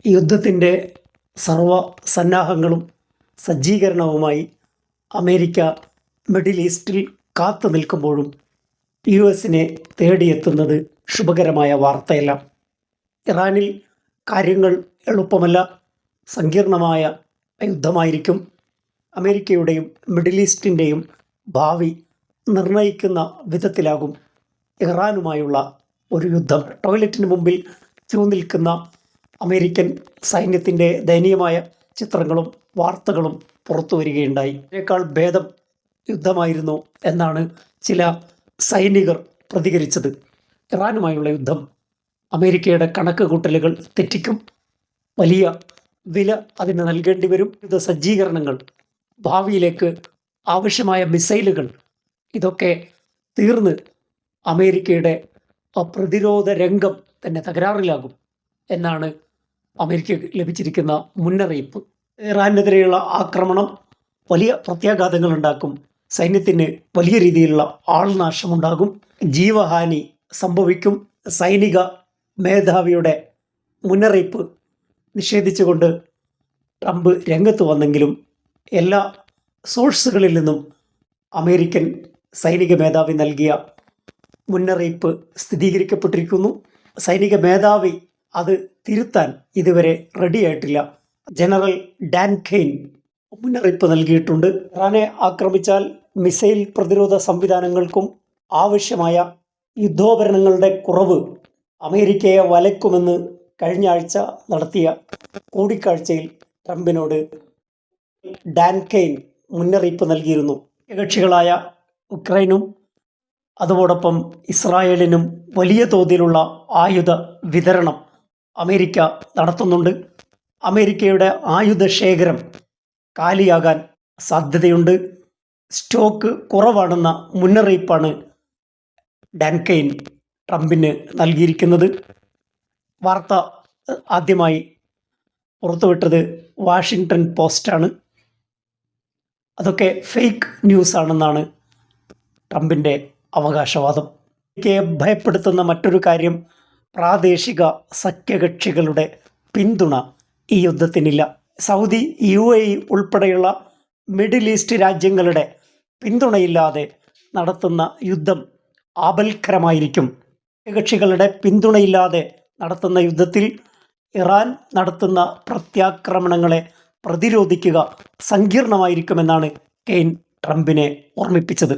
യുദ്ധത്തിൻ്റെ സർവ സന്നാഹങ്ങളും സജ്ജീകരണവുമായി America middle ഈസ്റ്റിൽ കാത്തു നിൽക്കുമ്പോഴും US-നെ തേടിയെത്തുന്നത് ശുഭകരമായ വാർത്തയല്ല. ഇറാനിൽ കാര്യങ്ങൾ എളുപ്പമല്ല, സങ്കീർണമായ യുദ്ധമായിരിക്കും. അമേരിക്കയുടെയും മിഡിൽ ഈസ്റ്റിൻ്റെയും ഭാവി നിർണയിക്കുന്ന വിധത്തിലാകും ഇറാനുമായുള്ള ഒരു യുദ്ധം. ടോയ്ലറ്റിന് മുമ്പിൽ ക്യൂ നിൽക്കുന്ന അമേരിക്കൻ സൈന്യത്തിൻ്റെ ദയനീയമായ ചിത്രങ്ങളും വാർത്തകളും പുറത്തു വരികയുണ്ടായി. ഇതിനേക്കാൾ ഭേദം യുദ്ധമായിരുന്നു എന്നാണ് ചില സൈനികർ പ്രതികരിച്ചത്. ഇറാനുമായുള്ള യുദ്ധം അമേരിക്കയുടെ കണക്ക് കൂട്ടലുകൾ തെറ്റിക്കും. വലിയ വില അതിന് നൽകേണ്ടി വരും. ഇത് സജ്ജീകരണങ്ങൾ, ഭാവിയിലേക്ക് ആവശ്യമായ മിസൈലുകൾ, ഇതൊക്കെ തീർന്ന് അമേരിക്കയുടെ പ്രതിരോധ രംഗം തന്നെ തകരാറിലാകും എന്നാണ് അമേരിക്കയ്ക്ക് ലഭിച്ചിരിക്കുന്ന മുന്നറിയിപ്പ്. ഇറാനെതിരെയുള്ള ആക്രമണം വലിയ പ്രത്യാഘാതങ്ങൾ ഉണ്ടാക്കും. സൈന്യത്തിന് വലിയ രീതിയിലുള്ള ആൾനാശമുണ്ടാകും, ജീവഹാനി സംഭവിക്കും. സൈനിക മേധാവിയുടെ മുന്നറിയിപ്പ് നിഷേധിച്ചുകൊണ്ട് ട്രംപ് രംഗത്ത് വന്നെങ്കിലും എല്ലാ സോഴ്സുകളിൽ നിന്നും അമേരിക്കൻ സൈനിക മേധാവി നൽകിയ മുന്നറിയിപ്പ് സ്ഥിരീകരിക്കപ്പെട്ടിരിക്കുന്നു. സൈനിക മേധാവി അത് തിരുത്താൻ ഇതുവരെ റെഡിയായിട്ടില്ല. ജനറൽ ഡാൻ കെയ്ൻ മുന്നറിയിപ്പ് നൽകിയിട്ടുണ്ട്. ഇറാനെ ആക്രമിച്ചാൽ മിസൈൽ പ്രതിരോധ സംവിധാനങ്ങൾക്കും ആവശ്യമായ യുദ്ധോപകരണങ്ങളുടെ കുറവ് അമേരിക്കയെ വലയ്ക്കുമെന്ന് കഴിഞ്ഞ ആഴ്ച നടത്തിയ കൂടിക്കാഴ്ചയിൽ ട്രംപിനോട് ഡാൻ കെയ്ൻ മുന്നറിയിപ്പ് നൽകിയിരുന്നു. കക്ഷികളായ ഉക്രൈനും അതോടൊപ്പം ഇസ്രായേലിനും വലിയ തോതിലുള്ള ആയുധ വിതരണം അമേരിക്ക നടത്തുന്നുണ്ട്. അമേരിക്കയുടെ ആയുധ ശേഖരം കാലിയാകാൻ സാധ്യതയുണ്ട്. സ്റ്റോക്ക് കുറവാണെന്ന മുന്നറിയിപ്പാണ് ഡാൻ കെയ്ൻ ട്രംപിന് നൽകിയിരിക്കുന്നത്. വാർത്ത ആദ്യമായി പുറത്തുവിട്ടത് വാഷിങ്ടൺ പോസ്റ്റാണ്. അതൊക്കെ ഫേക്ക് ന്യൂസ് ആണെന്നാണ് ട്രംപിൻ്റെ അവകാശവാദം. അമേരിക്കയെ ഭയപ്പെടുത്തുന്ന മറ്റൊരു കാര്യം പ്രാദേശിക സഖ്യകക്ഷികളുടെ പിന്തുണ ഈ യുദ്ധത്തിനില്ല. സൗദി, UAE ഉൾപ്പെടെയുള്ള മിഡിൽ ഈസ്റ്റ് രാജ്യങ്ങളുടെ പിന്തുണയില്ലാതെ നടത്തുന്ന യുദ്ധം ആപൽക്കരമായിരിക്കും. സഖ്യകക്ഷികളുടെ പിന്തുണയില്ലാതെ നടത്തുന്ന യുദ്ധത്തിൽ ഇറാൻ നടത്തുന്ന പ്രത്യാക്രമണങ്ങളെ പ്രതിരോധിക്കുക സങ്കീർണമായിരിക്കുമെന്നാണ് കെയ്ൻ ട്രംപിനെ ഓർമ്മിപ്പിച്ചത്.